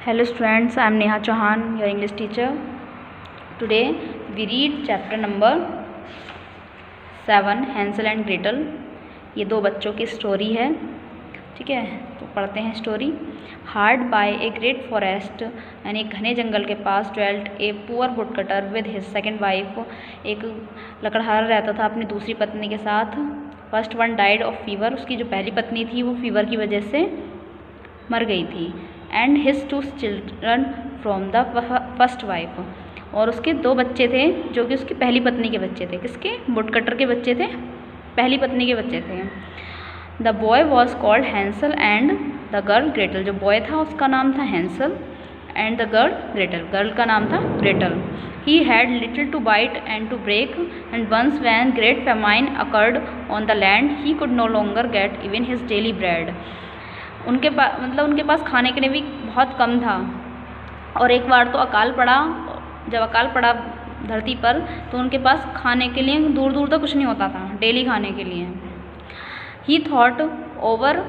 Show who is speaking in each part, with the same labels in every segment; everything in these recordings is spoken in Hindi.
Speaker 1: Hello students, I am Neha Chauhan, your English teacher. Today we read chapter number 7, Hansel and Gretel. ये दो बच्चों की स्टोरी है, ठीक है। तो पढ़ते हैं story. Hard by a great forest, यानी एक घने जंगल के पास, dwelt a poor woodcutter with his second wife. एक लकड़हारा रहता था अपनी दूसरी पत्नी के साथ। First one died of fever, उसकी जो पहली पत्नी थी वो फीवर की वजह से मर गई थी। And his 2 children from the first wife, और उसके 2 बच्चे थे जो कि उसकी पहली पत्नी के बच्चे थे। किसके? वुडकटर के बच्चे थे, पहली पत्नी के बच्चे थे। The boy was called Hansel and the girl Gretel. जो बॉय था उसका नाम था Hansel and the girl Gretel, girl का नाम था ग्रेटल। He had little to bite and to break, and once when great famine occurred on the land he could no longer get even his daily bread. उनके पास खाने के लिए भी बहुत कम था, और एक बार तो अकाल पड़ा। जब अकाल पड़ा धरती पर, तो उनके पास खाने के लिए दूर दूर तक कुछ नहीं होता था, डेली खाने के लिए। ही thought over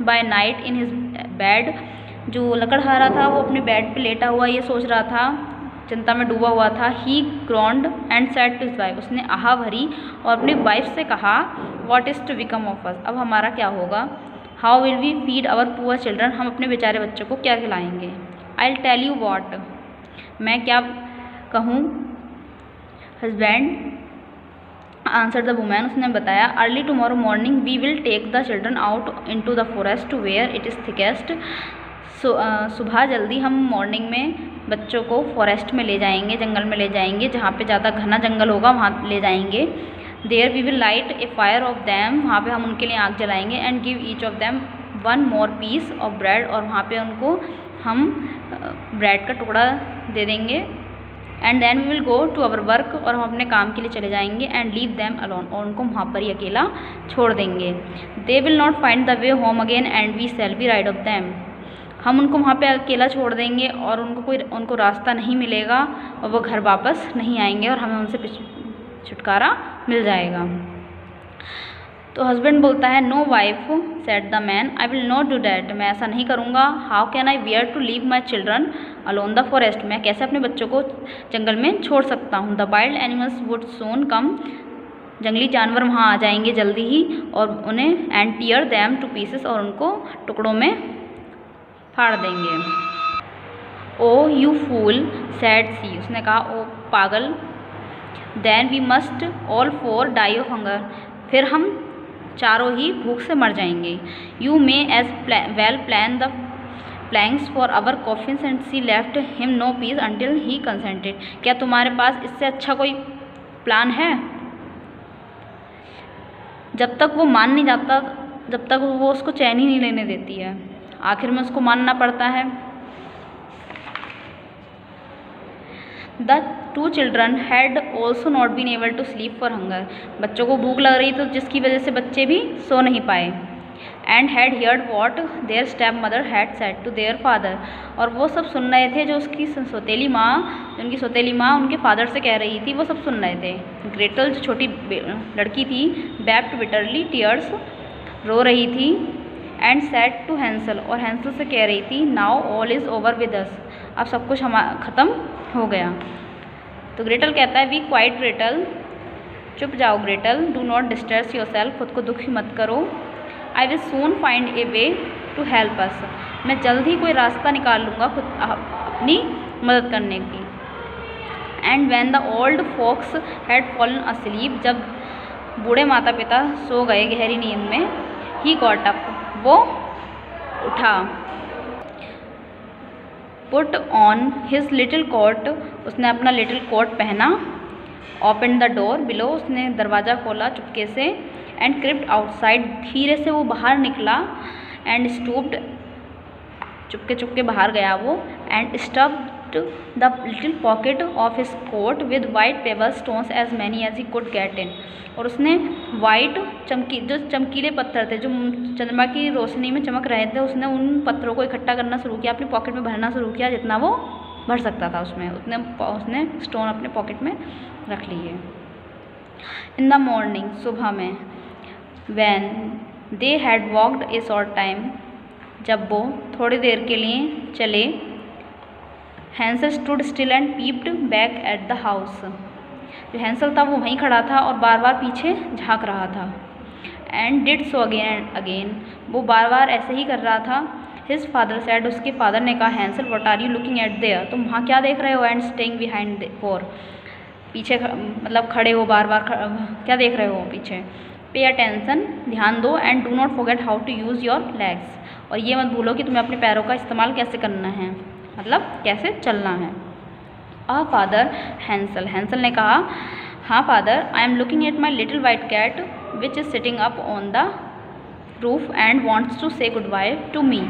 Speaker 1: by night in his bed. जो लकड़हारा था वो अपने बेड पे लेटा हुआ ये सोच रहा था, चिंता में डूबा हुआ था। He groaned and said to his wife, उसने आहा भरी और अपनी वाइफ से कहा, what is to become of us, अब हमारा क्या होगा। How will we feed our poor children, हम अपने बेचारे बच्चों को क्या खिलाएंगे। I will tell you what, मैं क्या कहूँ। हस्बैंड आंसर द वुमैन, उसने बताया, early tomorrow morning we will take the children out into the forest to where it is thickest. सुबह जल्दी हम मॉर्निंग में बच्चों को फॉरेस्ट में ले जाएंगे, जंगल में ले जाएंगे, जहाँ पे ज़्यादा घना जंगल होगा वहाँ ले जाएंगे। There we will light a fire of them, वहाँ पे हम उनके लिए आग जलाएंगे। And give each of them 1 more piece of bread, और वहाँ पे उनको हम ब्रेड का टुकड़ा दे देंगे। And then we will go to our work, और हम अपने काम के लिए चले जाएंगे। एंड लीव दैम अलोन, और उनको वहाँ पर ही अकेला छोड़ देंगे। They will not find the way home again and we shall be rid of them, हम उनको वहाँ पे अकेला छोड़ देंगे और उनको रास्ता नहीं मिलेगा, और वो घर वापस नहीं आएंगे, और हमें उनसे छुटकारा मिल जाएगा। तो हस्बैंड बोलता है, no wife said the man, I will not do that, मैं ऐसा नहीं करूँगा। How can I bear to leave my children alone the forest, मैं कैसे अपने बच्चों को जंगल में छोड़ सकता हूँ। The wild animals would soon come, जंगली जानवर वहाँ आ जाएंगे जल्दी ही, और उन्हें and tear them to pieces, और उनको टुकड़ों में फाड़ देंगे। ओ यू फूल सैड सी, उसने कहा, ओ पागल। Then we must all 4 die of hunger, फिर हम चारों ही भूख से मर जाएंगे। You may as well plane the planks for our coffins and she left him no peace until he consented, क्या तुम्हारे पास इससे अच्छा कोई प्लान है। जब तक वो मान नहीं जाता, जब तक वो उसको चैन ही नहीं लेने देती है, आखिर में उसको मानना पड़ता है। The 2 children had also not been able to sleep for hunger, बच्चों को भूख लग रही तो जिसकी वजह से बच्चे भी सो नहीं पाए। And had heard what their stepmother had said to their father, और वो सब सुन रहे थे जो उसकी सौतेली माँ, उनकी सौतेली माँ उनके फादर से कह रही थी, वो सब सुन रहे थे। ग्रेटल जो छोटी लड़की थी, वेप्ट बिटरली टीयर्स, रो रही थी। एंड सेड टू हैंसल, और हैंसल से कह रही थी, now all is over with us, अब सब कुछ ख़त्म हो गया। तो ग्रेटल कहता है, वी क्वाइट ग्रेटल, चुप जाओ Gretel, do not distress yourself, खुद को दुखी मत करो। I will soon find a way to help us, मैं जल्द ही कोई रास्ता निकाल लूँगा खुद अपनी मदद करने की। And when the old folks had fallen asleep, जब बूढ़े माता पिता सो गए गहरी नींद में, ही गॉट अप, वो उठा। Put on his little coat, उसने अपना लिटिल कोट पहना। ओपन द डोर बिलो, उसने दरवाज़ा खोला चुपके से। एंड क्रिप्ट आउटसाइड, धीरे से वो बाहर निकला। एंड स्टूप्ड, चुपके चुपके बाहर गया वो। And stuffed the little pocket of his coat with white pebble stones as many as he could get in, और उसने वाइट जो चमकीले पत्थर थे जो चंद्रमा की रोशनी में चमक रहे थे, उसने उन पत्थरों को इकट्ठा करना शुरू किया, अपनी पॉकेट में भरना शुरू किया, जितना वो भर सकता था उसमें उतने उसने स्टोन अपने पॉकेट में रख लिए। इन द मॉर्निंग, सुबह में, when they had walked A short time, जब वो थोड़ी देर के लिए चले, Hansel stood still and peeped back at the house. जो हैंसल था वो वहीं खड़ा था और बार बार पीछे झांक रहा था। And did so again and again, वो बार बार ऐसे ही कर रहा था। हिज फादर सैड, उसके फादर ने कहा, Hansel what are you looking at there, तुम वहाँ क्या देख रहे हो। एंड स्टेइंग बिहाइंड फोर, पीछे मतलब खड़े हो, बार बार क्या देख रहे हो पीछे। पे अटेंशन, ध्यान दो। And do not forget how to use your legs, और ये मत भूलो कि तुम्हें अपने पैरों का इस्तेमाल कैसे करना है, मतलब कैसे चलना है। फादर, हैंसल, हैंसल ने कहा, हाँ father, I am looking at my little white cat which is sitting up on the roof and wants to say goodbye to me.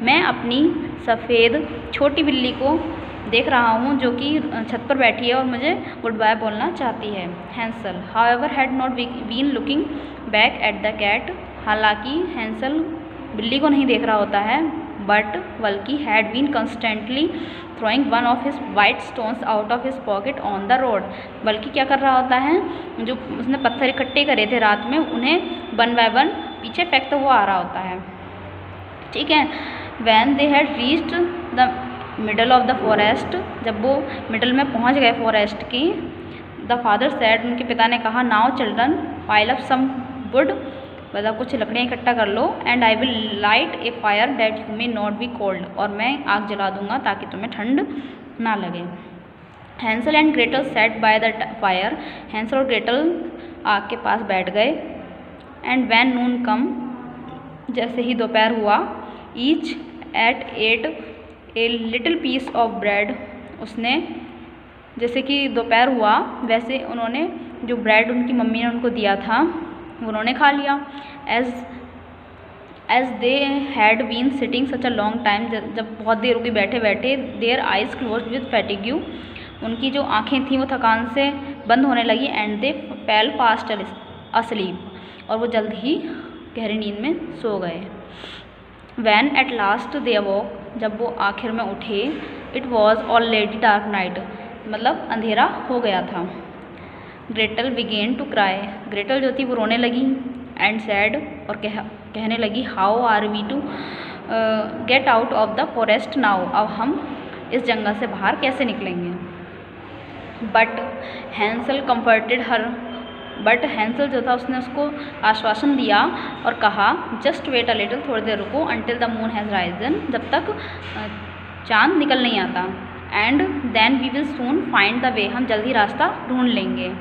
Speaker 1: मैं अपनी सफ़ेद छोटी बिल्ली को देख रहा हूँ जो कि छत पर बैठी है और मुझे गुड बाय बोलना चाहती है। Hansel, however, had not been looking back at the cat, हालांकि हैंसल बिल्ली को नहीं देख रहा होता है, बट बल्कि had been constantly throwing one of his white stones out of his pocket on the road, बल्कि क्या कर रहा होता है, जो उसने पत्थर इकट्ठे करे थे रात में, उन्हें वन बाय वन पीछे फेंकते हुआ आ रहा होता है। ठीक है। When they had reached the middle of the forest, जब वो मिडल में पहुंच गए फॉरेस्ट की, द फादर सैड, उनके पिता ने कहा, now children pile up some wood, मतलब कुछ लकड़ियाँ इकट्ठा कर लो, and I will light a fire that you may not be cold, और मैं आग जला दूंगा ताकि तुम्हें ठंड ना लगे। Hansel and Gretel sat by the fire, Hansel और ग्रेटल आग के पास बैठ गए। एंड वैन नून कम, जैसे ही दोपहर हुआ, each ate ate a little piece of bread, उसने जैसे कि दोपहर हुआ वैसे उन्होंने जो ब्रेड उनकी मम्मी ने उनको दिया था उन्होंने खा लिया। As they had been sitting such a long time, जब बहुत देर हो गई बैठे बैठे, their eyes closed with fatigue, उनकी जो आँखें थीं वो थकान से बंद होने लगी। And they fell fast asleep, और वो जल्द ही गहरी नींद में सो गए। When at last they awoke, जब वो आखिर में उठे, it was already dark night, मतलब अंधेरा हो गया था। Gretel began to cry, Gretel जो थी वो रोने लगी। एंड सैड, और कहने लगी, how are we to get out of the forest now, अब हम इस जंगल से बाहर कैसे निकलेंगे। But Hansel comforted her, but Hansel जो था उसने उसको आश्वासन दिया और कहा, जस्ट वेट अ लिटिल, थोड़ी देर रुको, until the moon has risen, जब तक चाँद निकल नहीं आता। And then we will soon find the way, हम जल्दी रास्ता ढूंढ लेंगे।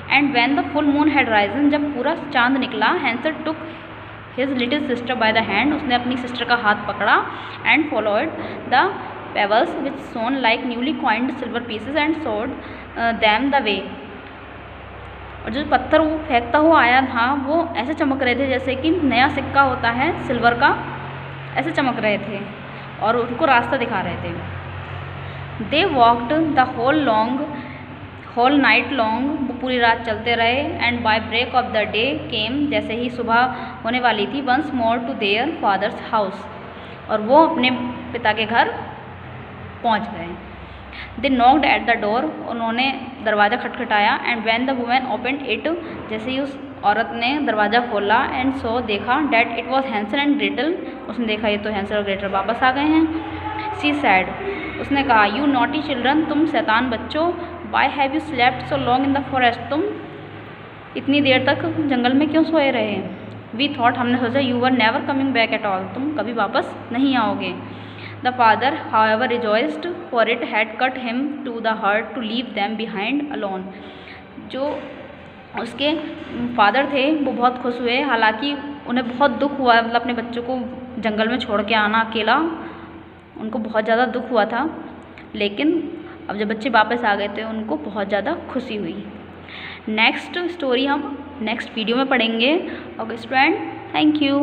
Speaker 1: And when the full moon had risen, जब पूरा चाँद निकला, Hansel took his little sister by the hand, उसने अपनी सिस्टर का हाथ पकड़ा। And followed the pebbles which shone like newly coined silver pieces and showed them the way, और जो पत्थर वो फेंकता हुआ आया था वो ऐसे चमक रहे थे जैसे कि नया सिक्का होता है सिल्वर का, ऐसे चमक रहे थे और उनको रास्ता दिखा रहे थे। They walked the whole night long, वो पूरी रात चलते रहे। And by break of the day came, जैसे ही सुबह होने वाली थी, once more to their father's house, और वो अपने पिता के घर पहुंच गए। They knocked at the door, उन्होंने दरवाज़ा खटखटाया। And when the woman opened it, जैसे ही उस औरत ने दरवाज़ा खोला, एंड सो देखा that it was Hansel and Gretel, उसने देखा ये तो हैंसल और ग्रेटल वापस आ गए हैं। सी सैड, उसने कहा, यू नॉटी चिल्ड्रन, तुम शैतान बच्चों, why have you slept so long in the forest, तुम इतनी देर तक जंगल में क्यों सोए रहे। वी थॉट, हमने सोचा, you were never coming back at all, तुम कभी वापस नहीं आओगे। The father however rejoiced, for it had cut him to the heart to leave them behind alone, जो उसके फादर थे वो बहुत खुश हुए, हालांकि उन्हें बहुत दुख हुआ, मतलब अपने बच्चों को जंगल में छोड़ के आना अकेला, उनको बहुत ज़्यादा दुख हुआ था। लेकिन अब जब बच्चे वापस आ गए थे उनको बहुत ज़्यादा खुशी हुई। नेक्स्ट स्टोरी हम नेक्स्ट वीडियो में पढ़ेंगे। Okay student, thank you.